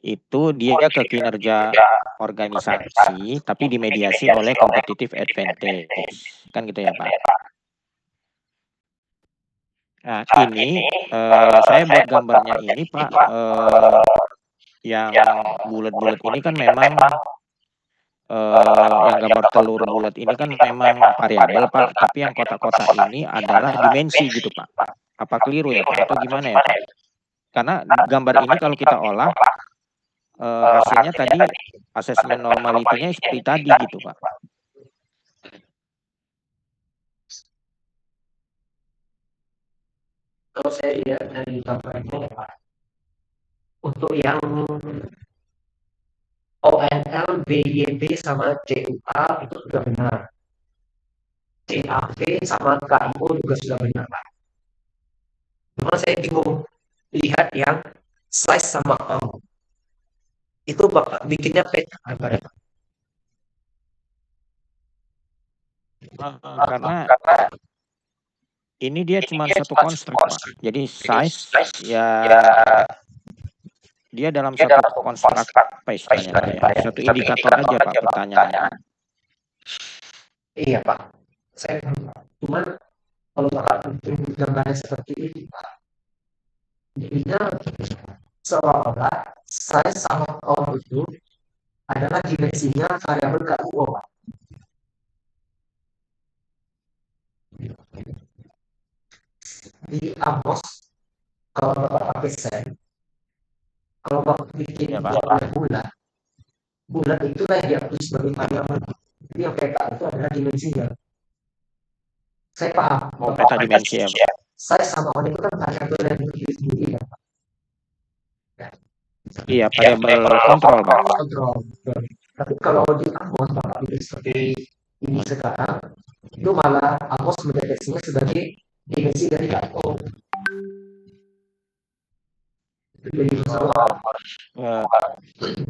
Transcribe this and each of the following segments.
itu dia ke kinerja organisasi tapi dimediasi oleh competitive advantage, kan gitu ya Pak. Nah ini saya buat gambarnya ini Pak, yang bulat-bulat ini kan memang yang gambar telur bulat ini kan memang variabel Pak, tapi yang kotak-kotak ini adalah dimensi gitu Pak. Apa keliru ya Pak atau gimana ya Pak? Karena gambar ini kalau kita olah hasilnya tadi asesmen normality-nya seperti tadi gitu Pak. Kalau saya lihat dari gambarnya ya Pak, untuk yang ONL, BYB sama CUA itu sudah benar. CAV sama KIO juga sudah benar Pak. Cuma saya bingung lihat yang size sama amount. Itu Bapak bikinnya peta gambarnya Pak. Karena ini dia cuma satu konstruk Pak. Jadi size ya dia dalam satu konstruk apa istilahnya Pak ya? Satu indikator aja Pak pertanyaannya. Iya Pak, saya cuman kalau Bapak bikin gambarnya seperti ini Pak, jadinya seolah-olah size sama amount itu adalah dimensinya variabel KIO Pak. Di Amos, kalau Bapak pakai sen, kalau Bapak bikin Ya, Pak. buatnya bulat, bulat itu yang diatur sebagai variabel. Jadi yang PK itu adalah dimensinya. Saya paham. Oh, peta dimensi ya Pak. Saya sama orang itu kan variabel yang berdiri sendiri ya Pak. Iya, variabel kontrol Pak. Kontrol. Tapi kalau di Amos Bapak bikin seperti ini sekarang, itu malah Amos mendeteksinya sebagai dimensi dari KIO.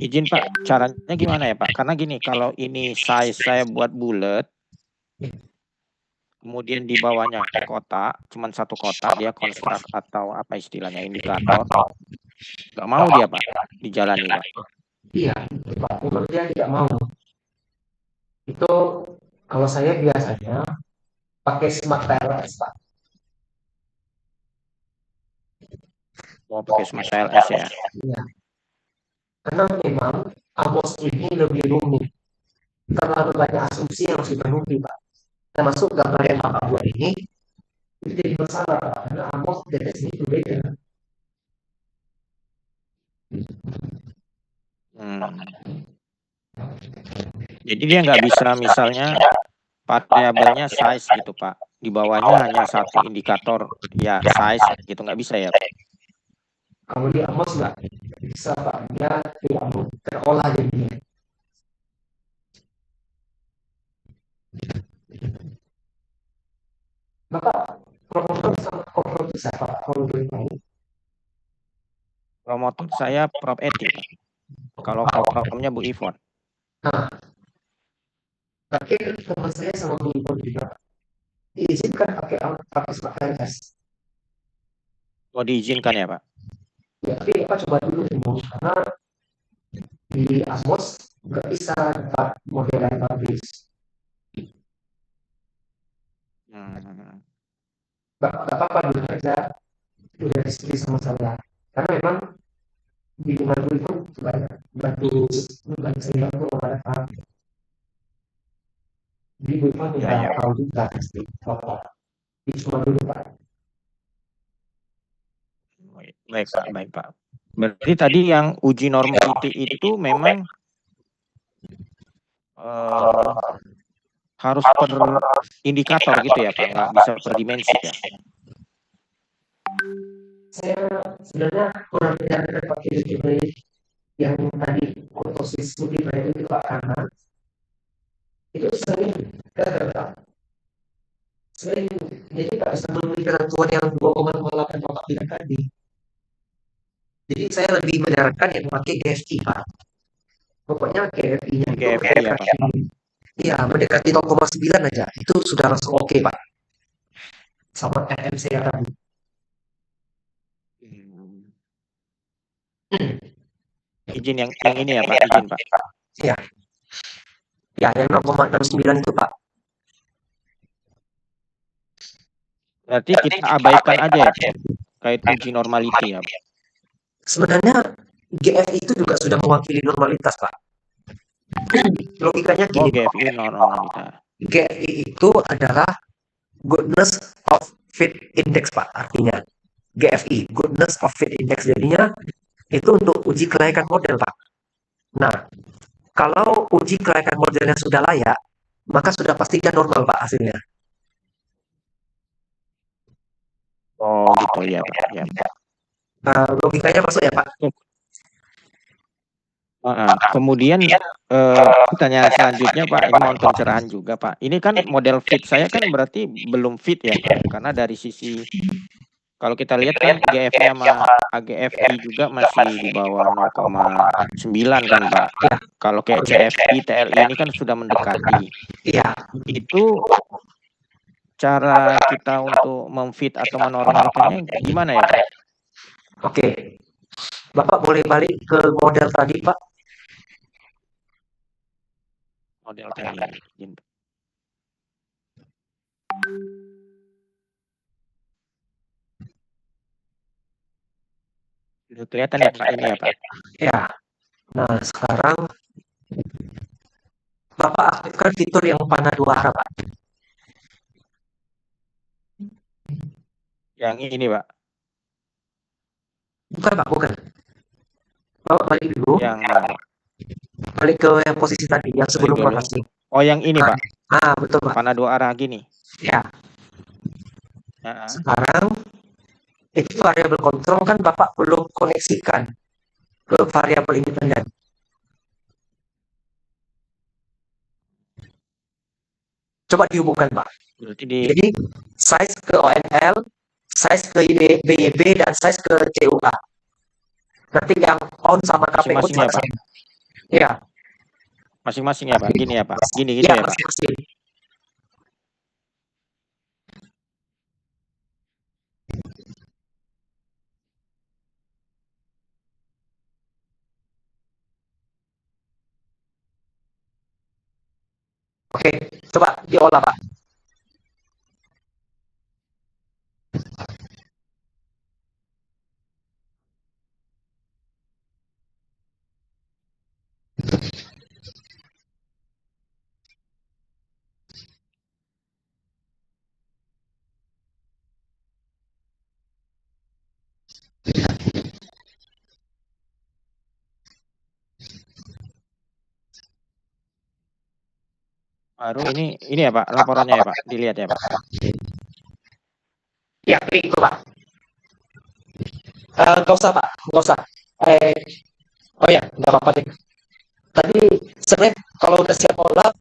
Izin Pak, caranya gimana ya Pak? Karena gini, kalau ini size saya buat bulat, kemudian di bawahnya kotak, cuman satu kotak, dia konstruk atau apa istilahnya indikator, nggak mau dia Pak dijalani Pak. Iya, Pak. Menurut dia tidak mau. Itu kalau saya biasanya pakai smart TLS Pak. Mau pakai smart TLS ya? Iya. Karena memang Amos ini lebih rumit. Terlalu banyak asumsi yang harus dipenuhi Pak. Termasuk gambar yang Bapak buat ini, itu jadi masalah Pak. Karena Amos deteksi itu beda. Jadi dia nggak bisa misalnya variabelnya size gitu Pak. Di bawahnya hanya satu indikator ya size gitu, nggak bisa ya Pak? Kalau di Amos nggak bisa Pak. Dia tidak terolah jadinya. Bapak promotor sama promotor bisa Pak kalau boleh tahu. Promotor saya Prof Eti Pak. Kalau programnya Bu Ivon. Nah, tapi teman saya sama Bu Ivon juga diizinkan pakai smart TLS. Oh diizinkan ya Pak? Ya, tapi Bapak coba dulu demo karena di Amos nggak bisa dapat model yang publish. Bapak dulu aja udah diskusi sama saya karena memang di Manado itu banyak bantu saya untuk mengadakan di Bupan tidak tahu juga pasti Bapak di cuma dulu Pak. Baik Pak, baik Pak. Berarti tadi yang uji normality itu memang harus per indikator gitu ya Pak, nggak bisa per dimensi ya? Saya sebenarnya kurang menyarankan pakai display yang tadi kurtosis multiplier itu Pak karena itu sering sering jadi tak bisa memenuhi ketentuan yang 2,08 Bapak bilang tadi. Jadi saya lebih menyarankan yang pakai GFI Pak. Pokoknya GFI-nya itu GFI ya Pak. Iya, mendekati 0,9 aja. Itu sudah langsung oke Pak. Sama RMC tadi. Izin yang ini ya Pak, izin Pak. Ya, ya yang 0,69 itu Pak. Berarti kita abaikan aja ya Pak, kait uji normality ya. Sebenarnya GFI itu juga sudah mewakili normalitas Pak. Logikanya Oh gini, GFI normalitas. GFI itu adalah goodness of fit index Pak, artinya GFI, goodness of fit index, jadinya itu untuk uji kelayakan model Pak. Nah, kalau uji kelayakan modelnya sudah layak, maka sudah pastikan normal Pak hasilnya. Oh gitu ya Pak. Ya. Logikanya masuk ya Pak? Kemudian pertanyaan selanjutnya Pak, ini mohon pencerahan juga Pak. Ini kan model fit saya kan berarti belum fit ya Pak, karena dari sisi kalau kita lihat kan GFI sama AGFI juga masih di bawah 0,9 kan Pak. Kalau kayak CFI, TLI ini kan sudah mendekati. Iya. Itu cara kita untuk memfit atau menormalkannya gimana ya Pak? Oke. Bapak boleh balik ke model tadi Pak? Model tadi. Udah kelihatan ya Pak ini ya Pak? Ya. Nah sekarang Bapak aktifkan fitur yang panah dua arah Pak. Yang ini Pak? Bukan Pak, bukan. Bapak balik dulu. Yang mana? Balik ke yang posisi tadi, yang sebelum masing. Oh yang ini Pak? Betul Pak. Panah dua arah gini? Ya. Sekarang itu variabel kontrol kan Bapak belum koneksikan ke variabel independen. Coba dihubungkan Pak. Jadi size ke ONL, size ke BYB, dan size ke CUA. Nanti yang on sama KPU masing-masing ya Pak? Iya. Masing-masing ya Pak? Gini ya Pak? Gini gitu ya Pak? Masing-masing. Oke, coba diolah Pak. Baru ini ya Pak, laporannya ya Pak, dilihat ya Pak. Ya, klik itu Pak. Nggak usah Pak, nggak usah. Oh ya, nggak apa-apa deh. Tadi sebenarnya kalau udah siap olah,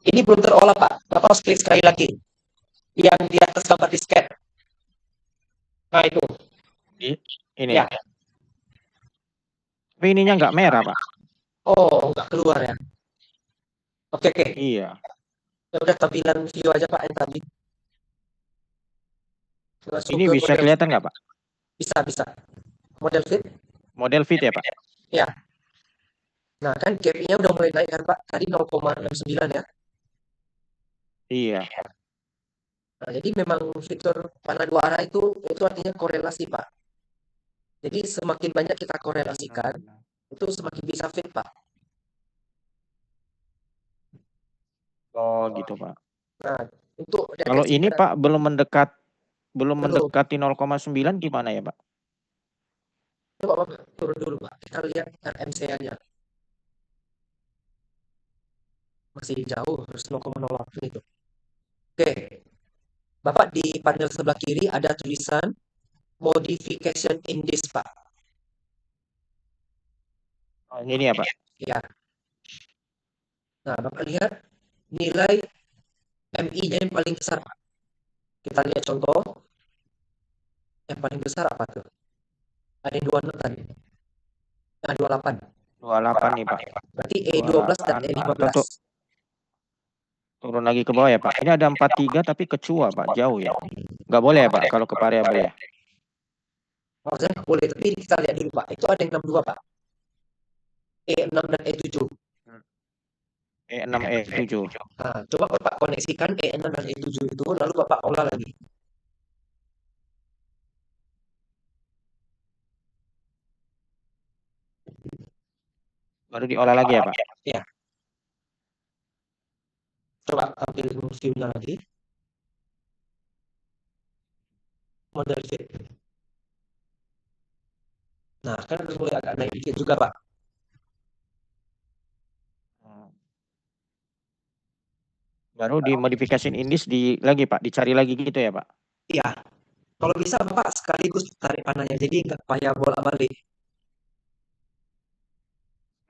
ini belum terolah Pak. Bapak harus klik sekali lagi. Yang di atas gambar disket. Nah itu. Ini. Ya. Tapi ininya nggak merah Pak. Oh, nggak keluar ya. Oke. Iya. Ya udah tampilan view aja Pak yang tadi. Ini bisa kelihatan nggak Pak? Bisa. Model fit? Model fit ya Pak? Ya. Nah kan GPI-nya udah mulai naik kan Pak. Tadi 0,69 ya. Iya. Nah, jadi memang fitur panah dua arah itu artinya korelasi Pak. Jadi semakin banyak kita korelasikan, itu semakin bisa fit Pak. Oh gitu Pak. Nah, untuk kalau ini Pak belum mendekati 0,9 gimana ya Pak? Coba Bapak turun dulu Pak. Kita lihat RMCA-nya. Masih jauh, harus 0,08 itu. Oke. Bapak di panel sebelah kiri ada tulisan modification index Pak. Oh, ini ya Pak? Ya. Nah, Bapak lihat nilai MI-nya yang paling besar Pak. Kita lihat contoh. Yang paling besar apa tuh? Ada yang 26 tadi. Nah, 28. 28 nih Pak. Berarti E12 dan E15. Turun lagi ke bawah ya Pak. Ini ada 43 tapi kecua Pak, jauh ya. Nggak boleh ya Pak kalau ke variabel ya? Maksudnya nggak boleh, tapi kita lihat dulu Pak, itu ada yang 62 Pak, E6 dan E7. E6, E7. Nah, coba Bapak koneksikan E6 dan E7 itu, lalu Bapak olah lagi. Baru diolah lagi ya Pak? Ya, coba ambil filmnya lagi, model fit. Nah, kan udah mulai agak naik dikit juga Pak. Hmm. Baru dimodifikasiin indis lagi Pak, dicari lagi gitu ya Pak? Iya, kalau bisa Bapak sekaligus tarik panahnya, jadi nggak payah bolak-balik.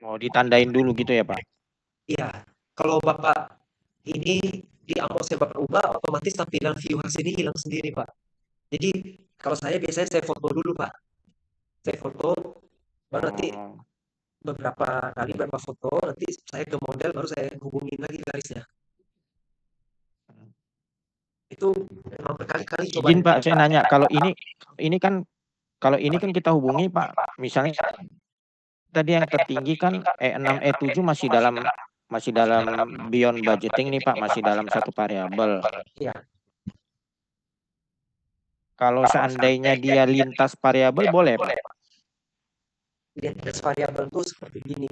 Mau ditandain dulu gitu ya Pak? Iya, kalau Bapak ini di Amosnya Bapak ubah, otomatis tampilan view hasil ini hilang sendiri Pak. Jadi kalau saya biasanya saya foto dulu Pak. Saya foto, baru nanti Oh. beberapa kali beberapa foto, nanti saya ke model baru saya hubungin lagi garisnya. Itu memang berkali-kali coba Izin ini. Pak, saya nanya ini kan kalau ini kan kita hubungi Pak, misalnya tadi yang tertinggi kan E6 E7 masih dalam beyond budgeting nih Pak, masih dalam satu variabel. Iya, Kalau seandainya dia lintas variabel boleh Pak? identitas variabel itu seperti gini.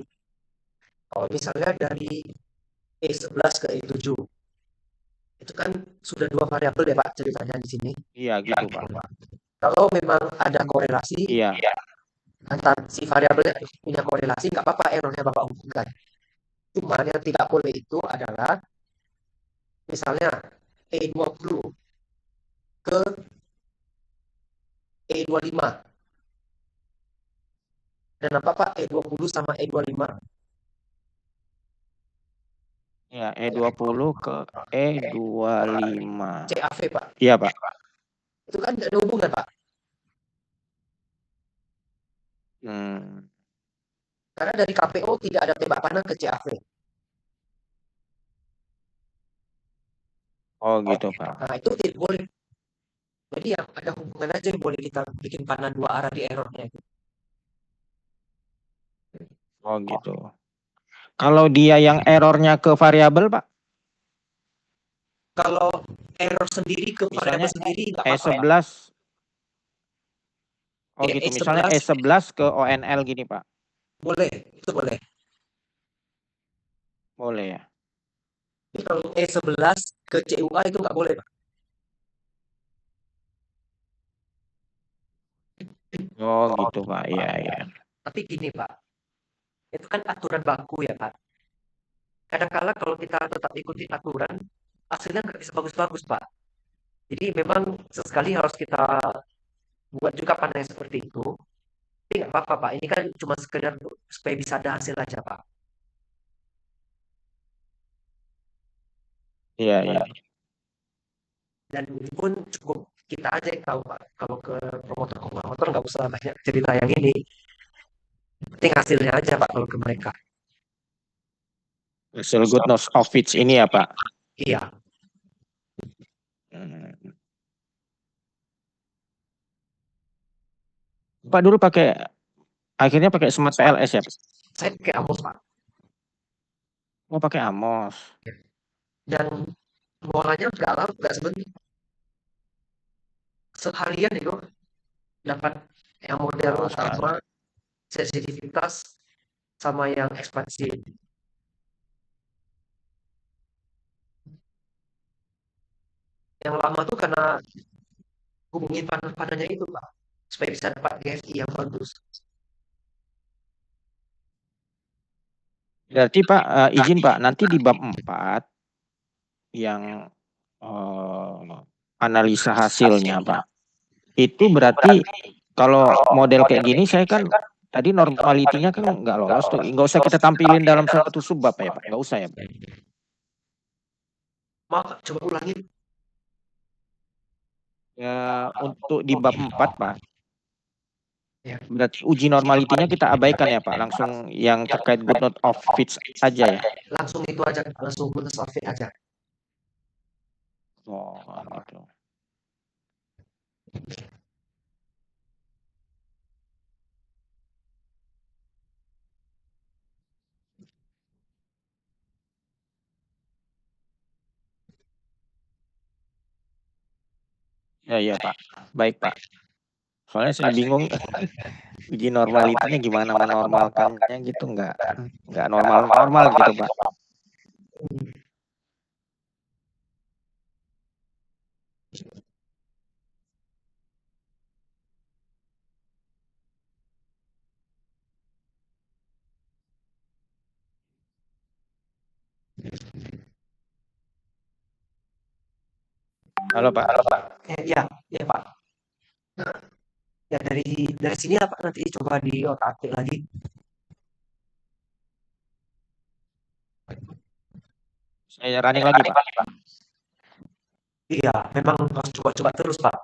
Kalau misalnya dari E11 ke E7, itu kan sudah dua variabel ya Pak ceritanya di sini. Iya gitu Pak. Kalau memang ada korelasi Iya. antar si variabelnya punya korelasi, nggak apa-apa errornya Bapak hubungkan. Cuma yang tidak boleh itu adalah misalnya E20 ke E25. Dan apa Pak E20 sama E25? Ya, E20 ke E25. CAV Pak. Iya Pak. Itu kan tidak ada hubungan Pak. Hmm. Karena dari KPO tidak ada tembak panah ke CAV. Oh gitu Pak. Nah itu tidak boleh. Jadi yang ada hubungan aja yang boleh kita bikin panah dua arah di errornya. Oh gitu. Kalau dia yang errornya ke variabel Pak, Kalau error sendiri ke variabel misalnya sendiri nggak apa-apa Pak. E11, oh Ya gitu. Misalnya E11 E11 ke ONL gini Pak, boleh, itu boleh. boleh ya? Tapi kalau E11 ke CUA itu nggak boleh Pak. Oh gitu Pak, iya iya. Tapi gini Pak, itu kan aturan baku ya Pak. Kadang-kala kalau kita tetap ikuti aturan, hasilnya nggak bisa bagus-bagus Pak. Jadi memang sesekali harus kita buat juga panah yang seperti itu. Tapi nggak apa-apa Pak, ini kan cuma sekedar supaya bisa ada hasil aja Pak. Iya iya. Dan ini pun cukup kita aja yang tahu Pak. Kalau ke promotor nggak usah banyak cerita yang ini. Penting hasilnya aja Pak kalau ke mereka. Hasil good nose of fits ini ya Pak. Iya, Hmm. Pak dulu akhirnya pakai Smart PLS ya Pak? saya pakai Amos Pak. Mau pakai Amos. Dan ngolahnya nggak lama, nggak sebentar. Seharian itu dapat yang model Oh, sama, sekali. sensitivitas, sama yang ekspansi. Yang lama tuh karena hubungin panah-panahnya itu Pak. Supaya bisa dapat DFI yang bagus. Berarti Pak, izin Pak, nanti di bab 4 yang analisa hasilnya Pak. Itu berarti kalau model kayak gini saya kan tadi normalitinya kan nggak lolos tuh. Nggak usah kita tampilin dalam satu subbab ya Pak. Nggak usah ya Pak. Maaf, coba ulangi. Ya, untuk di bab 4 Pak. Ya, Berarti uji normalitinya kita abaikan ya Pak. Langsung yang terkait good note of fits aja ya. langsung itu aja, langsung putus outfit aja. Oh gitu. Iya Pak. Baik Pak. Soalnya saya bingung uji normalitinya gimana menormalkannya gitu, nggak normal-normal gitu Pak. Halo Pak. Ya, ya Pak. Ya dari sini apa nanti coba di otak lagi. Saya running lagi Pak. Iya, memang harus coba-coba terus Pak.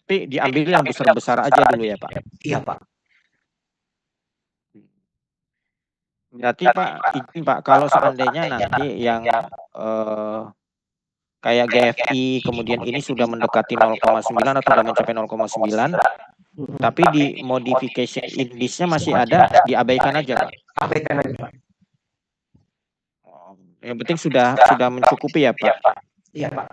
Tapi diambil yang besar-besar aja dulu ya Pak. Iya Pak. Berarti Pak, izin Pak, kalau seandainya nanti yang kayak GFI kemudian ini sudah mendekati 0,9 atau sudah mencapai 0,9, tapi di modification index-nya masih ada, diabaikan aja Pak. Abaikan aja Pak. Yang penting sudah mencukupi ya Pak. Iya Pak.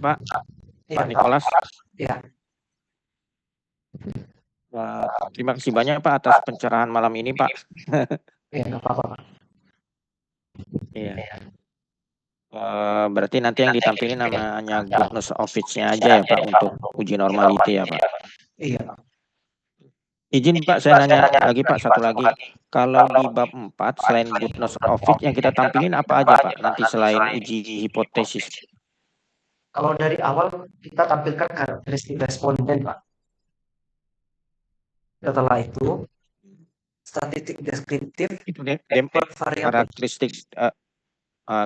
Pak, Iya, Pak Nicholas. Iya. Terima kasih banyak Pak atas pencerahan malam ini Pak. Iya, nggak apa-apa Pak. Iya. Berarti nanti yang ditampilin namanya goodness of it-nya aja ya Pak untuk uji normality ya Pak. Iya Pak. Izin Pak, saya nanya lagi Pak, satu lagi. Kalau di bab 4 selain goodness of it yang kita tampilin apa aja Pak nanti selain uji hipotesis? Kalau dari awal kita tampilkan karakteristik responden Pak. Setelah itu statistik deskriptif Itu per variabel.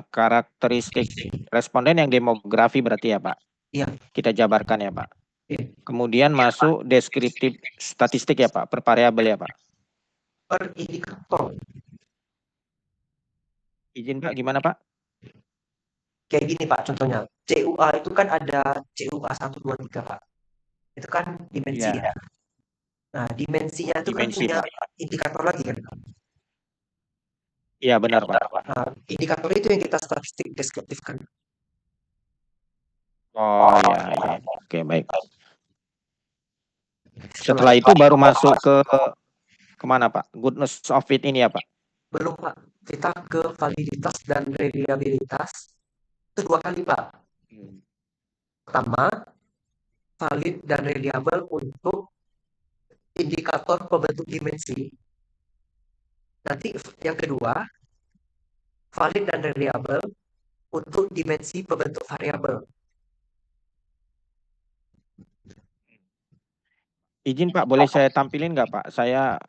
karakteristik responden yang demografi berarti ya Pak? Iya. Kita jabarkan ya Pak. Iya. Kemudian masuk deskriptif statistik ya Pak, per variabel ya Pak? Per indikator. Izin Pak, gimana Pak? Kayak gini Pak contohnya. CUA itu kan ada CUA 1, 2, 3 Pak. Itu kan dimensi ya. Nah, dimensinya itu kan Dimensi punya Pak. indikator lagi kan. Iya benar Pak. Nah, indikator itu yang kita statistik deskriptifkan. Oh iya. Oke baik. Setelah itu baru masuk ke kemana Pak? Goodness of it ini ya Pak? Belum Pak. Kita ke validitas dan reliabilitas. Itu 2 kali Pak. Pertama, valid dan reliable untuk indikator pembentuk dimensi. Nanti yang kedua, valid dan reliable untuk dimensi pembentuk variabel. Izin Pak, boleh saya tampilin nggak Pak? Saya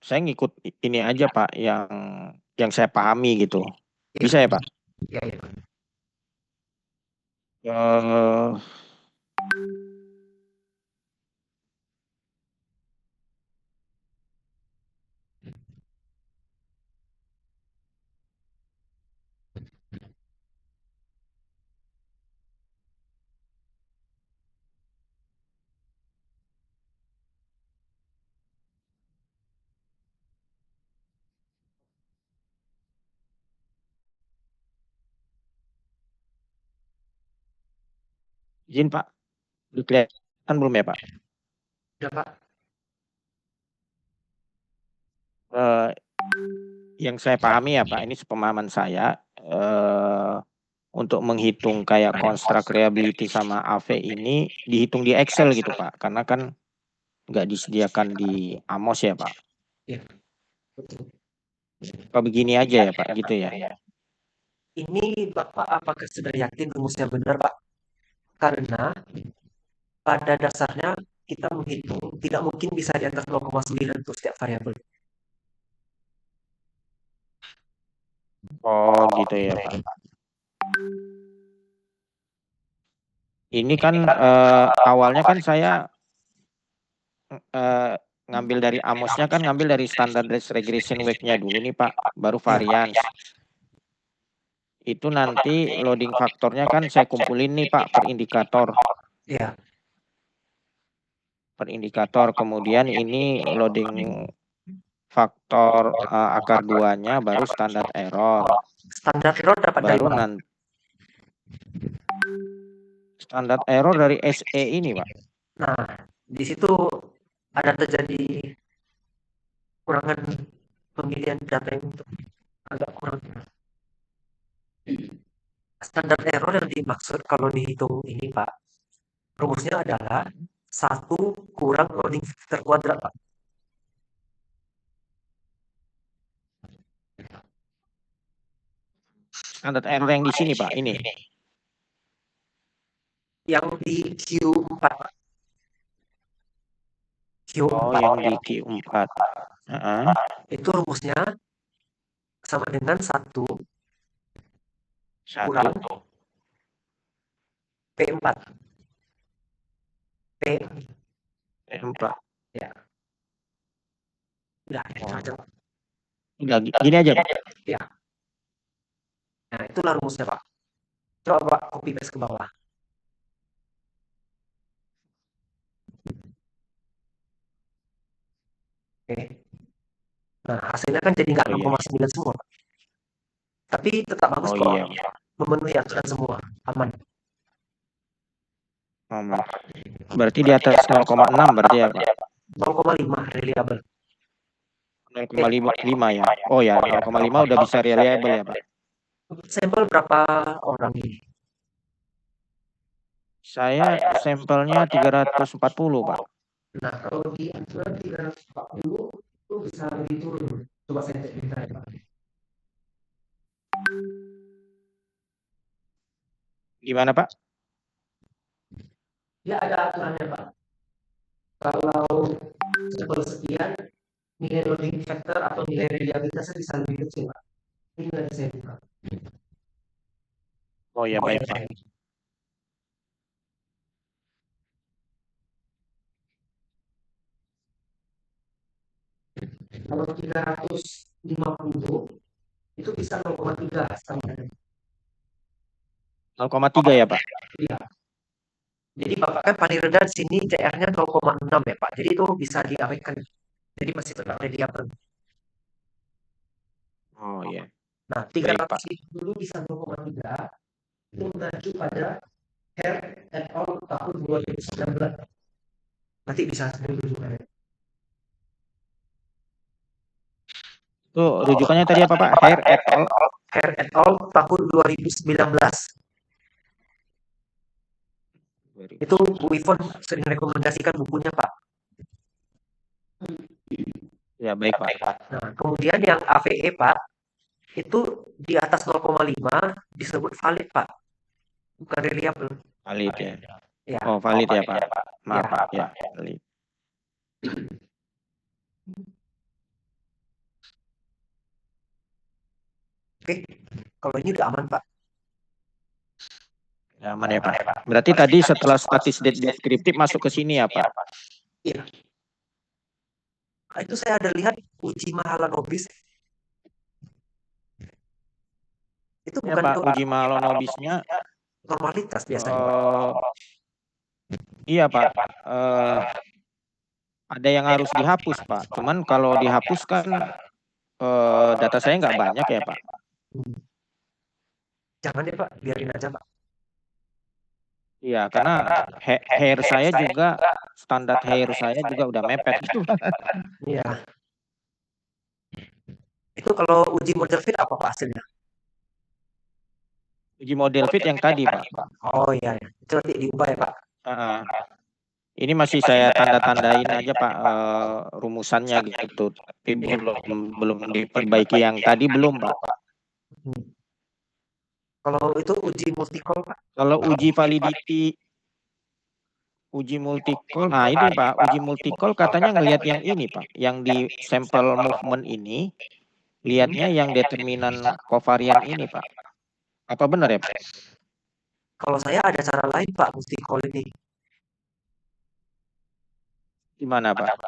ngikut ini aja Pak, yang saya pahami gitu. Bisa ya Pak? Iya, ya. Izin Pak, kelihatan belum ya Pak? Udah Pak. Yang saya pahami ya Pak, ini sepemahaman saya, untuk menghitung kayak construct reliability sama AV ini dihitung di Excel gitu Pak, karena kan nggak disediakan di Amos ya Pak. Iya, betul. Apa begini aja ya Pak, gitu ya? Ini Bapak apakah sudah yakin rumusnya benar Pak? Karena pada dasarnya kita menghitung tidak mungkin bisa di atas 0,9 untuk setiap variabel. Oh gitu ya Pak. Ini kan awalnya kan saya ngambil dari Amosnya kan ngambil dari standard regression wave-nya dulu nih Pak, baru variance. Itu nanti loading faktornya kan saya kumpulin nih Pak per indikator. Iya. Per indikator, kemudian ini loading faktor akar 2-nya baru standar error. Standar error dapat dari Baru mana? nanti standar error dari SE ini Pak. Nah, di situ ada terjadi kurangan pemilihan data yang agak kurang. Standar error yang dimaksud kalau dihitung ini Pak, rumusnya adalah 1 kurang loading factor kuadrat Pak. Standar error yang di sini Pak, ini. Yang di Q4 Pak. Q4. Oh, yang di Q4. Itu rumusnya sama dengan 1 kurang P4. P4. Ya. Udah, itu aja Pak. Udah, gini aja Pak. Ya. Nah, itulah rumusnya Pak. Coba Pak copy paste ke bawah. Oke. Nah, hasilnya kan jadi nggak 0,9 semua Pak. Tapi tetap bagus kok. Memenuhi aturan semua. Aman. Aman. Berarti di atas 0,6 berarti ya Pak? 0,5 reliable. 0,5 ya. Oh ya, 0,5 udah bisa reliable ya Pak. Sampel berapa orang ini? Saya sampelnya 340 Pak. Nah, kalau di aturan 340 itu bisa lebih turun. Coba saya cek bentar ya Pak. Gimana Pak? Ya ada aturannya Pak. Kalau sampel sekian, nilai loading factor atau nilai reliabilitasnya bisa lebih kecil Pak. Ini nanti saya buka. Oh ya, baik Pak. Kalau 350 itu bisa 0,3 standarnya. 0,3 ya Pak? Iya. Jadi Bapak kan paling rendah di sini CR-nya 0,6 ya Pak. Jadi itu bisa diabaikan. Jadi masih tetap reliable. Oh iya. Nah, Baik Pak. 300 dulu bisa 0,3 itu mengacu pada Hare et al. Tahun 2019. Nanti bisa sendiri juga ya. Itu rujukannya tadi apa Pak? Hare et al. Hare et al. Tahun 2019. Itu Bu Ivon sering rekomendasikan bukunya Pak. Ya baik Pak. Nah, kemudian yang AVE Pak, itu di atas 0,5 disebut valid Pak. Bukan reliable. Valid ya. Ya. Oh valid ya Pak. Maaf Pak ya. Valid. Oke, kalau ini udah aman Pak. Aman ya Pak. Berarti tadi setelah statistik deskriptif masuk ke sini ya Pak? Iya. Nah, itu saya ada lihat uji Mahalanobis. Itu Ya bukan Pak, uji Mahalanobisnya normalitas biasanya. Iya Pak. Ada yang harus dihapus Pak. Cuman kalau dihapus kan data saya nggak banyak ya Pak. Jangan deh Pak, biarin aja Pak. Iya, karena hair saya juga, standar hair saya juga udah mepet gitu. Iya. Itu kalau uji model fit apa Pak hasilnya? Uji model fit yang tadi Pak. Oh iya, itu nanti diubah ya Pak. Ini masih saya tanda-tandain aja Pak rumusannya gitu. Tapi belum diperbaiki yang tadi belum Pak. Kalau itu uji multi-call Pak? Kalau uji validity, uji multi-call, nah ini Pak, uji multi-call katanya ngelihat yang ini Pak, yang di sampel movement ini, lihatnya yang determinan covarian ini Pak. Apa benar ya Pak? Kalau saya ada cara lain Pak, multi-call ini. Gimana Pak?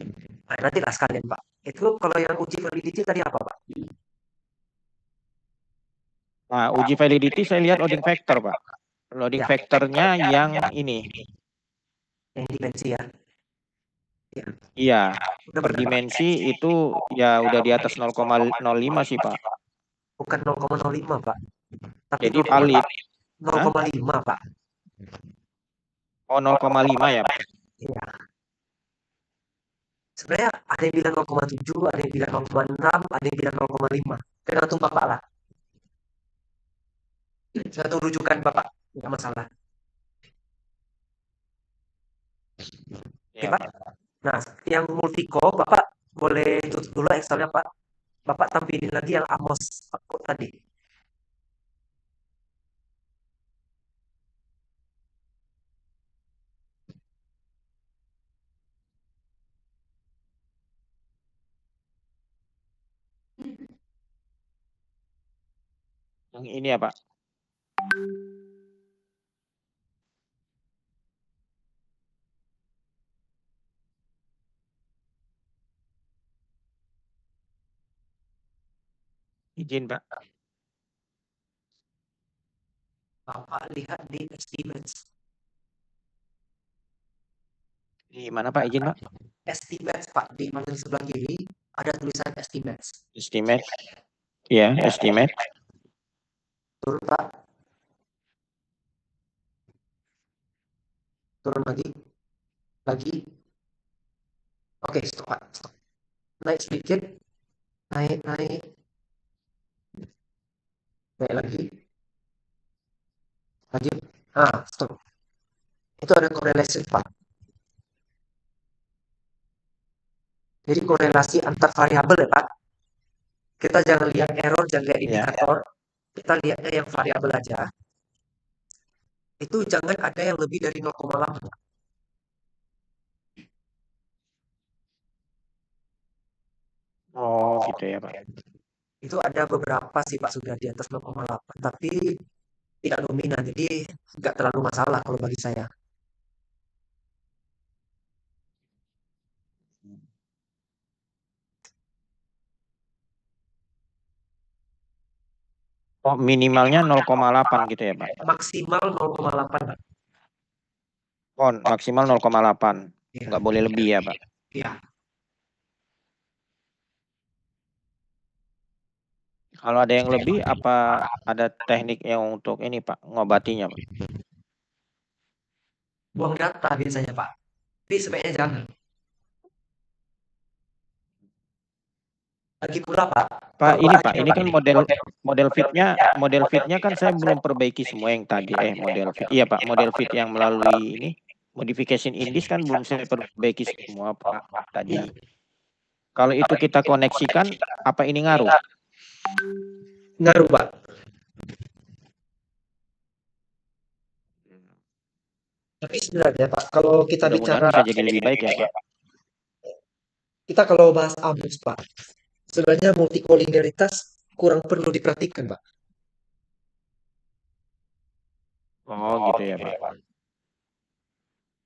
Nah, nantilah sekalian Pak. Itu kalau yang uji validity tadi apa Pak? Nah, uji validity saya lihat loading factor, Pak. Loading Ya, factornya yang ini. yang dimensi ya. Ya, Iya, udah per benar Pak. dimensi itu ya udah di atas 0,05 sih, Pak. Bukan 0,05 Pak, tapi Jadi valid. Hah? 0,5 Pak. Oh, 0,5 ya, Pak. Iya. Sebenarnya ada yang bilang 0,7, ada yang bilang 0,6, ada yang bilang 0,5. Tergantung Bapak lah. Tergantung rujukan Bapak. Nggak masalah. Oke Iya, Pak. Pak. Nah, yang multi-core Bapak boleh tutup dulu Excelnya Pak. Bapak tampilin lagi yang Amos aku tadi. Yang ini ya, Pak. Izin, Pak. Bapak lihat di estimates. Di mana, Pak? Izin, Pak. Estimates Pak, di panel sebelah kiri ada tulisan estimates. Estimate. Ya, estimate. Turun Pak, turun lagi, lagi. Oke, stop Pak, stop. Naik sedikit, naik, naik, naik lagi, lanjut. Ah, stop. Itu ada korelasi Pak. Jadi korelasi antar variabel ya Pak. Kita jangan lihat error, jangan lihat Ya. indikator. Kita lihatnya yang variabel aja. Itu jangan ada yang lebih dari 0,8. Oh, gitu ya, Pak. Itu ada beberapa sih Pak sudah di atas 0,8. Tapi tidak dominan. Jadi nggak terlalu masalah kalau bagi saya. Oh, minimalnya 0,8 gitu ya, Pak. Maksimal 0,8 Pak. Oh, maksimal 0,8. Iya. Nggak boleh lebih ya, Pak. Iya. Kalau ada yang lebih, apa ada teknik yang untuk ini, Pak, ngobatinya, Pak? Buang data biasanya Pak. Tapi sebaiknya jangan. Lagi pula Pak, Pak, kalau ini Bapak Pak, ini kan model fitnya kan saya belum perbaiki semua yang tadi model fit. Iya Pak, model fit yang melalui ini modification indis kan belum saya perbaiki semua Pak tadi. Kalau itu kita koneksikan, apa ini ngaruh? ngaruh Pak. Tapi sebenarnya Pak, kalau kita Mudah-mudahan bicara, bisa jadi lebih baik ya Pak. kita kalau bahas AMOS Pak, sebenarnya multikolinialitas kurang perlu diperhatikan Pak. Oh gitu ya Pak.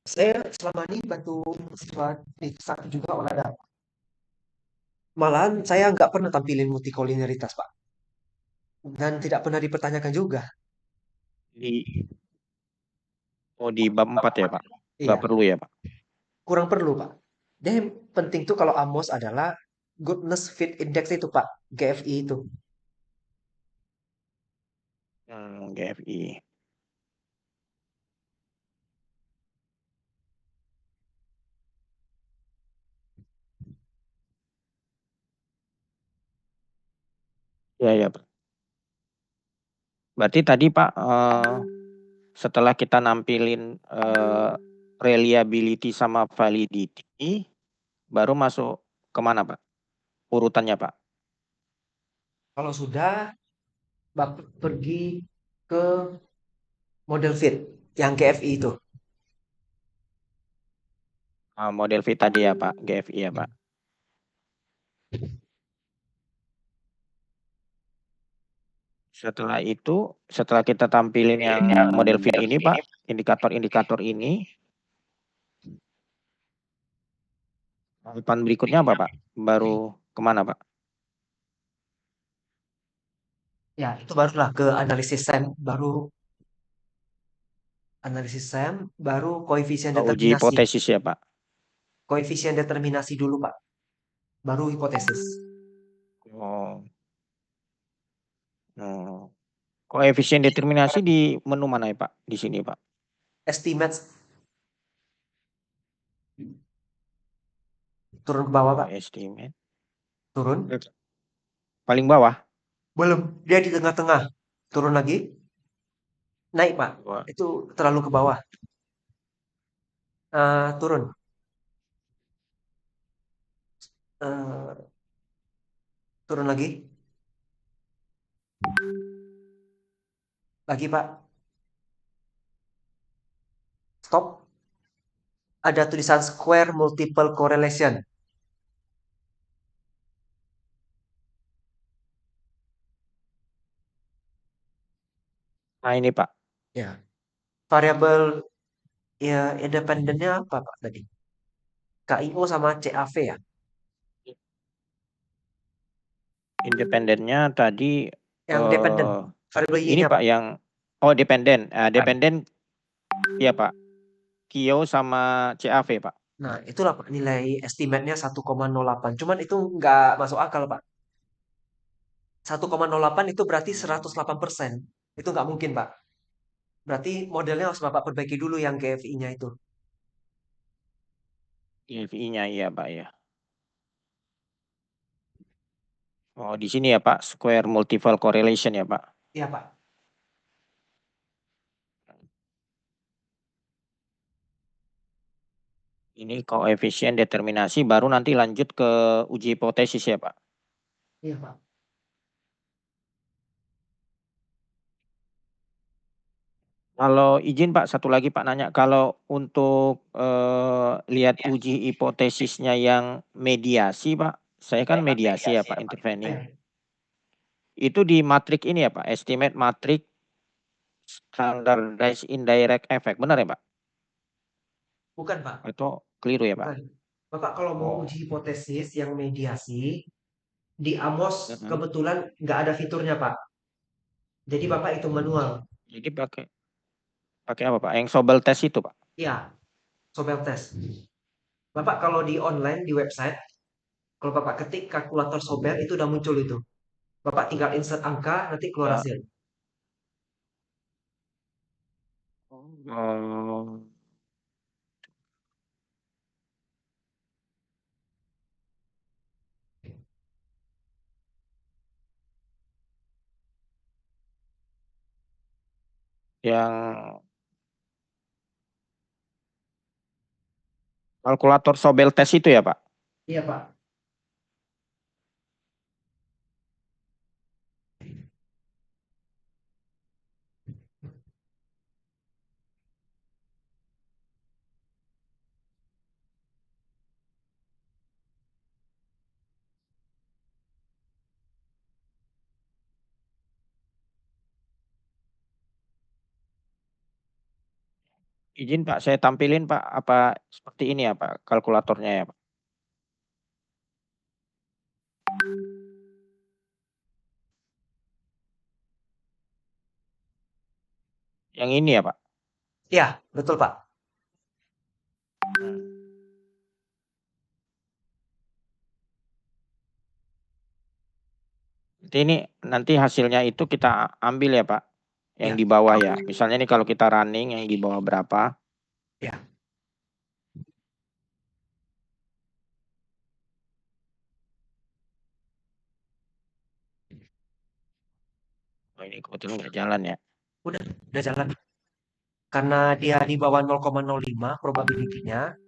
Saya selama ini bantu siswa di satu juga olahraga. Malahan saya nggak pernah tampilin multikolinialitas Pak. Dan tidak pernah dipertanyakan juga. Di di bab 4 ya Pak. Nggak Iya, perlu ya Pak. kurang perlu Pak. Dan yang penting tuh kalau AMOS adalah Goodness Fit Index itu Pak, GFI itu. GFI. Ya ya Pak. Berarti tadi Pak setelah kita nampilin reliability sama validity, baru masuk kemana Pak? Urutannya Pak? Kalau sudah, Bapak pergi ke model fit yang GFI itu. Model fit tadi ya Pak, GFI ya Pak. Setelah itu, setelah kita tampilin yang model fit ini Pak, indikator-indikator ini, Tahapan berikutnya apa, Pak? Baru kemana, Pak? Ya, itu barulah ke analisis SEM, baru koefisien Uji determinasi. hipotesis ya, Pak? Koefisien determinasi dulu, Pak. Baru hipotesis. Oh, oh. Koefisien determinasi di menu mana ya, Pak? Di sini, Pak? Estimate turun ke bawah, Oh, Pak. estimate. Turun. Paling bawah? Belum. Dia di tengah-tengah. Turun lagi. Naik, Pak. Wah. Itu terlalu ke bawah. Turun. Eh, turun lagi. Lagi, Pak. Stop. Ada tulisan square multiple correlation. Nah, ini, Pak. Ya. Variabel ya independennya apa, Pak, tadi? KIO sama CAV ya? Independennya tadi Yang dependen. Variabel ini, Y-nya, Pak, Pak. yang dependen. Dependen iya, Pak. KIO sama CAV, Pak. Nah, itulah Pak, nilai estimate-nya 1,08. Cuman itu nggak masuk akal, Pak. 1,08 itu berarti 108%. Itu nggak mungkin, Pak. Berarti modelnya harus Bapak perbaiki dulu yang GFI-nya itu. GFI-nya iya, Pak, ya. Oh, di sini ya, Pak, square multiple correlation ya, Pak. Iya, Pak. Ini koefisien determinasi baru nanti lanjut ke uji hipotesis ya, Pak. Iya, Pak. Kalau izin Pak, satu lagi Pak nanya, kalau untuk lihat uji hipotesisnya yang mediasi Pak, saya kan mediasi ya Pak, intervening. Itu di matrik ini ya Pak, estimate matrik standardized indirect effect, benar ya Pak? Bukan, Pak. Atau keliru ya Pak? Bukan. Bapak kalau mau Oh. uji hipotesis yang mediasi, di Amos Mhm. kebetulan nggak ada fiturnya, Pak. Jadi Bapak itu manual. Jadi pakai pakai apa Pak? Yang Sobel test itu Pak? Iya, Sobel test. Bapak kalau di online, di website, kalau Bapak ketik kalkulator Sobel, itu udah muncul itu. Bapak tinggal insert angka, nanti keluar Ya. hasil. Oh. Yang kalkulator Sobel test itu ya Pak? Iya, Pak. Izin Pak, saya tampilin Pak, apa seperti ini ya Pak, kalkulatornya ya Pak? Yang ini ya Pak? Iya, betul, Pak. Hmm. Ini nanti hasilnya itu kita ambil ya Pak, yang Iya, di bawah ya. Misalnya nih kalau kita running yang di bawah berapa? iya. Oh, ini kebetulan nggak jalan ya. Udah jalan. Karena dia di bawah 0,05 probability-nya,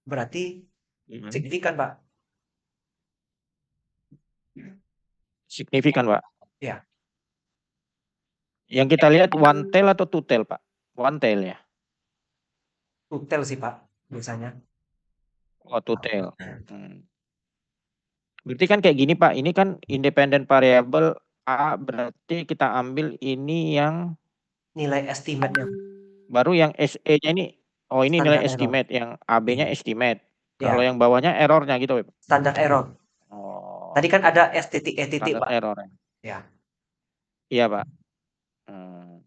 berarti Mhm. signifikan, Pak. Signifikan Pak. Iya, Yang kita lihat one tail atau two tail Pak? One tail ya. tutel sih, Pak, biasanya. Oh, two tail. Hmm. Berarti kan kayak gini Pak, ini kan independent variable A, berarti kita ambil ini yang Nilai estimate-nya, baru yang SE-nya ini, oh ini nilai standar error. estimate, yang AB-nya estimate. Kalau Ya, yang bawahnya errornya gitu, Pak? standar error. Oh, Tadi kan ada S titik E titik, standar Pak. error ya? Ya. Iya, Pak. Hmm.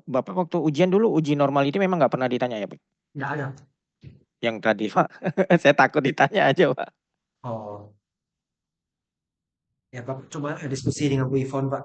Bapak waktu ujian dulu, uji normality memang nggak pernah ditanya ya, Pak? Nggak ada. Yang tadi, Pak. Saya takut ditanya aja, Pak. Oh. Ya, Pak, coba diskusi dengan Bu Ivon, Pak.